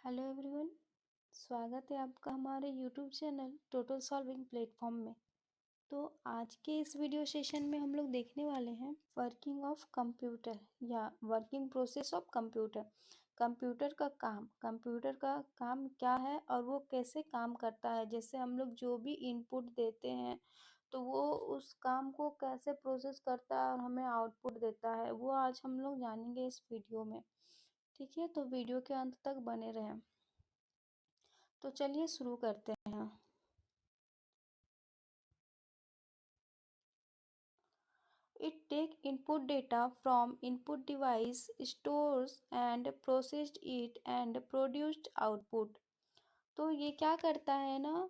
Hello everyone. स्वागत है आपका हमारे YouTube channel total solving platform में। तो आज के इस वीडियो सेशन में हम लोग देखने वाले हैं वर्किंग ऑफ कंप्यूटर या working process of computer. Computer का काम क्या है और वो कैसे काम करता है। जैसे हम लोग जो भी इनपुट देते हैं तो वो उस काम को कैसे प्रोसेस करता है और हमें आउटपुट देता है, वो आज हम लोग जानेंगे इस वीडियो में। ठीक है, तो वीडियो के अंत तक बने रहें। तो चलिए शुरू करते हैं। It take input data from input device, stores and processed it and produced output। तो ये क्या करता है ना,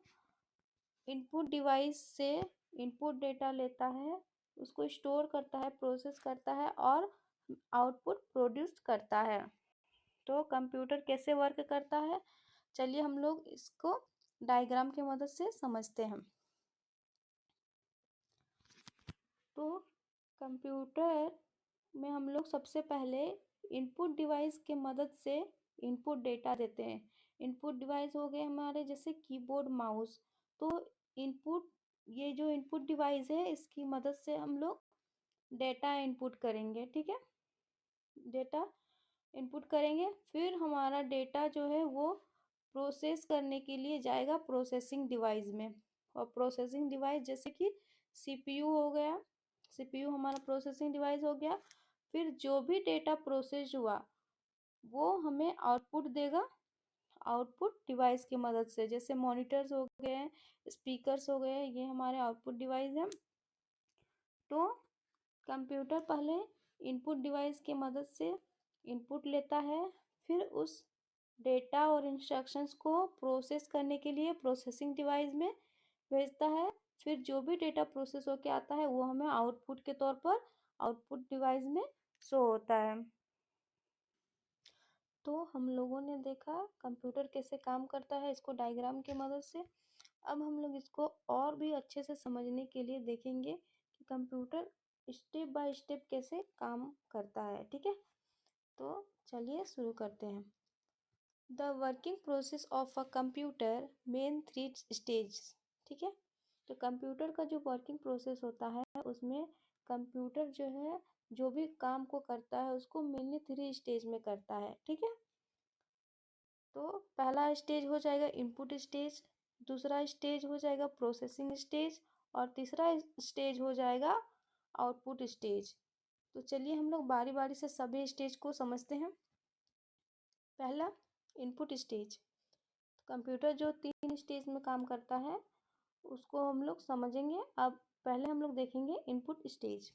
इनपुट डिवाइस से इनपुट डेटा लेता है, उसको स्टोर करता है, प्रोसेस करता है और आउटपुट प्रोड्यूस करता है। तो कंप्यूटर कैसे वर्क करता है, चलिए हम लोग इसको डायग्राम की मदद से समझते हैं। तो कंप्यूटर में हम लोग सबसे पहले इनपुट डिवाइस के मदद से इनपुट डेटा देते हैं। इनपुट डिवाइस हो गए हमारे जैसे कीबोर्ड, माउस। तो इनपुट, ये जो इनपुट डिवाइस है इसकी मदद से हम लोग डेटा इनपुट करेंगे। ठीक है, डेटा इनपुट करेंगे, फिर हमारा डेटा जो है वो प्रोसेस करने के लिए जाएगा प्रोसेसिंग डिवाइस में। और प्रोसेसिंग डिवाइस जैसे कि सीपीयू हो गया, सीपीयू हमारा प्रोसेसिंग डिवाइस हो गया। फिर जो भी डेटा प्रोसेस हुआ वो हमें आउटपुट देगा, आउटपुट डिवाइस की मदद से। जैसे मॉनिटर्स हो गए, स्पीकर्स हो गए, ये हमारे आउटपुट डिवाइस हैं। तो कंप्यूटर पहले इनपुट डिवाइस की मदद से इनपुट लेता है, फिर उस डेटा और इंस्ट्रक्शंस को प्रोसेस करने के लिए प्रोसेसिंग डिवाइस में भेजता है। फिर जो भी डेटा प्रोसेस होके आता है वो हमें आउटपुट के तौर पर आउटपुट डिवाइस में शो होता है। तो हम लोगों ने देखा कंप्यूटर कैसे काम करता है, इसको डायग्राम की मदद से। अब हम लोग इसको और भी अच्छे से समझने के लिए देखेंगे कि कंप्यूटर स्टेप बाय स्टेप कैसे काम करता है। ठीक है, तो चलिए शुरू करते हैं। The working process of a computer main 3 stage. ठीक है, तो कंप्यूटर का जो वर्किंग प्रोसेस होता है उसमें कंप्यूटर जो है जो भी काम को करता है उसको मेनली 3 स्टेज में करता है। ठीक है, तो पहला स्टेज हो जाएगा इनपुट स्टेज, दूसरा स्टेज हो जाएगा प्रोसेसिंग स्टेज और तीसरा स्टेज हो जाएगा आउटपुट स्टेज। तो चलिए हम लोग बारी बारी से सभी स्टेज को समझते हैं। पहला इनपुट स्टेज, कंप्यूटर जो 3 स्टेज में काम करता है उसको हम लोग समझेंगे। अब पहले हम लोग देखेंगे इनपुट स्टेज।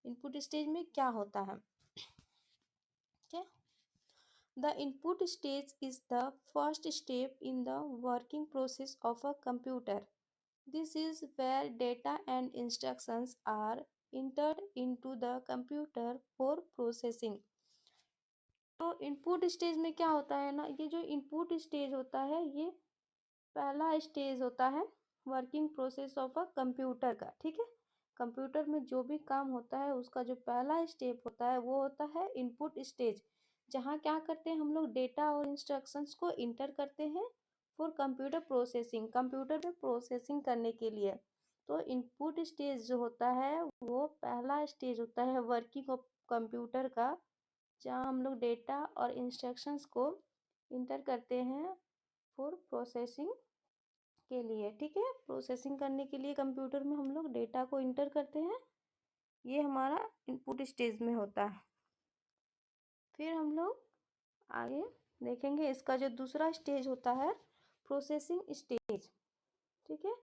इनपुट स्टेज में क्या होता है। ठीक है, the input stage is the first step in the working process of a computer. This is where data and instructions are entered into the computer for processing. तो input stage में क्या होता है ना, ये जो इनपुट स्टेज होता है ये पहला स्टेज होता है working process of a computer का। ठीक है, कंप्यूटर में जो भी काम होता है उसका जो पहला स्टेप होता है वो होता है इनपुट स्टेज, जहाँ क्या करते हैं हम लोग डेटा और इंस्ट्रक्शंस को इंटर करते हैं फॉर कंप्यूटर प्रोसेसिंग, कंप्यूटर में प्रोसेसिंग करने के लिए। तो इनपुट स्टेज जो होता है वो पहला स्टेज होता है वर्किंग ऑफ कंप्यूटर का, जहाँ हम लोग डेटा और इंस्ट्रक्शंस को इंटर करते हैं फॉर प्रोसेसिंग के लिए। ठीक है, प्रोसेसिंग करने के लिए कंप्यूटर में हम लोग डेटा को इंटर करते हैं, ये हमारा इनपुट स्टेज में होता है। फिर हम लोग आगे देखेंगे इसका जो दूसरा स्टेज होता है प्रोसेसिंग स्टेज। ठीक है,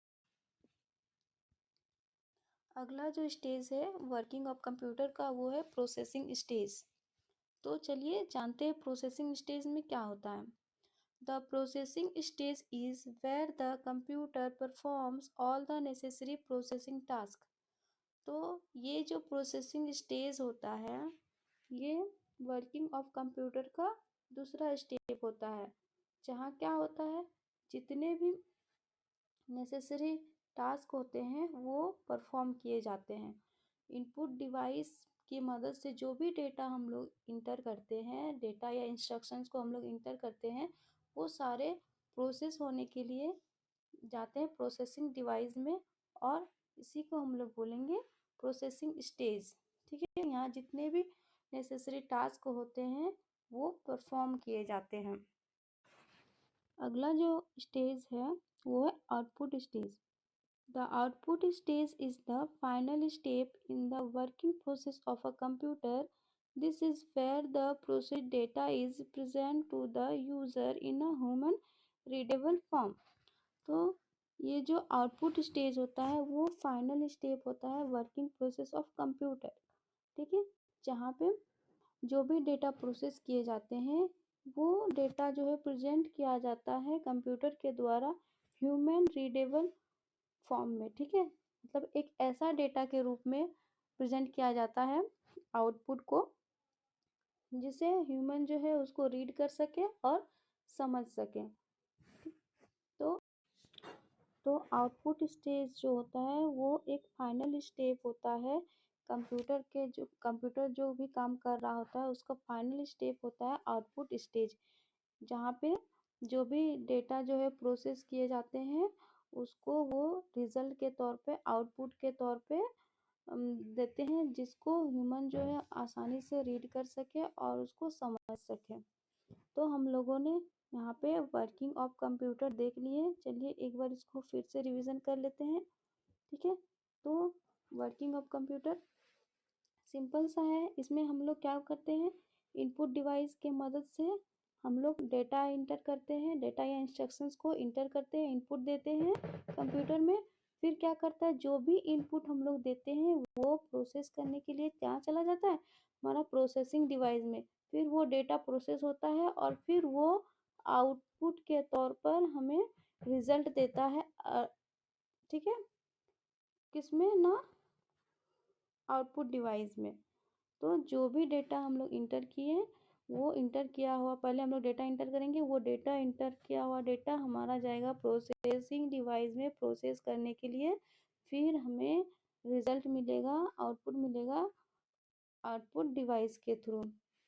अगला जो स्टेज है वर्किंग ऑफ कंप्यूटर का वो है प्रोसेसिंग स्टेज। तो चलिए जानते हैं प्रोसेसिंग स्टेज में क्या होता है। The processing stage is where the computer performs all the necessary processing tasks. तो ये जो प्रोसेसिंग स्टेज होता है ये वर्किंग ऑफ कंप्यूटर का दूसरा स्टेप होता है, जहाँ क्या होता है जितने भी नेसेसरी टास्क होते हैं वो परफॉर्म किए जाते हैं। इनपुट डिवाइस की मदद से जो भी डेटा हम लोग इंटर करते हैं, डेटा या इंस्ट्रक्शंस को हम लोग इंटर करते हैं, वो सारे प्रोसेस होने के लिए जाते हैं प्रोसेसिंग डिवाइस में, और इसी को हम लोग बोलेंगे प्रोसेसिंग स्टेज। ठीक है, यहाँ जितने भी नेसेसरी टास्क होते हैं वो परफॉर्म किए जाते हैं। अगला जो स्टेज है वो है output stage. The output stage is the final step in the working process of a computer. This is where the processed data is present to the user in a human readable form. तो ये जो output stage होता है वो final step होता है working process of computer. ठीक है, जहाँ पे जो भी डेटा प्रोसेस किए जाते हैं वो डेटा जो है प्रेजेंट किया जाता है कंप्यूटर के द्वारा ह्यूमन रीडेबल फॉर्म में। ठीक है, मतलब एक ऐसा डेटा के रूप में प्रेजेंट किया जाता है आउटपुट को, जिसे ह्यूमन जो है उसको रीड कर सके और समझ सके। तो आउटपुट स्टेज जो होता है वो एक फाइनल स्टेप होता है कंप्यूटर जो भी काम कर रहा होता है उसका फाइनल स्टेप होता है आउटपुट स्टेज, जहाँ पे जो भी डेटा जो है प्रोसेस किए जाते हैं उसको वो रिजल्ट के तौर पे, आउटपुट के तौर पे देते हैं, जिसको ह्यूमन जो है आसानी से रीड कर सके और उसको समझ सके। तो हम लोगों ने यहाँ पे वर्किंग ऑफ कंप्यूटर देख लिए। चलिए एक बार इसको फिर से रिवीजन कर लेते हैं। ठीक है, तो वर्किंग ऑफ कंप्यूटर सिंपल सा है। इसमें हम लोग क्या करते हैं, इनपुट डिवाइस के मदद से हम लोग डेटा इंटर करते हैं, डेटा या इंस्ट्रक्शंस को इंटर करते हैं, इनपुट देते हैं कंप्यूटर में। फिर क्या करता है, जो भी इनपुट हम लोग देते हैं वो प्रोसेस करने के लिए क्या चला जाता है, हमारा प्रोसेसिंग डिवाइस में। फिर वो डेटा प्रोसेस होता है और फिर वो आउटपुट के तौर पर हमें रिजल्ट देता है। ठीक है, किसमें ना, आउटपुट डिवाइस में। तो जो भी डेटा हम लोग इंटर किए वो इंटर किया हुआ, पहले हम लोग डेटा इंटर करेंगे, वो डेटा इंटर किया हुआ डेटा हमारा जाएगा प्रोसेसिंग डिवाइस में प्रोसेस करने के लिए। फिर हमें रिजल्ट मिलेगा, आउटपुट मिलेगा आउटपुट डिवाइस के थ्रू।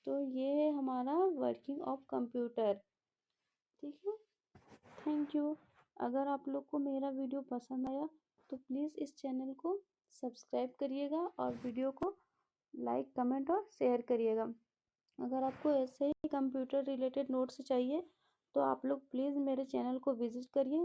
तो ये है हमारा वर्किंग ऑफ कंप्यूटर। ठीक है, थैंक यू। अगर आप लोग को मेरा वीडियो पसंद आया तो प्लीज़ इस चैनल को सब्सक्राइब करिएगा और वीडियो को लाइक, कमेंट और शेयर करिएगा। अगर आपको ऐसे ही कंप्यूटर रिलेटेड नोट्स चाहिए तो आप लोग प्लीज़ मेरे चैनल को विजिट करिए।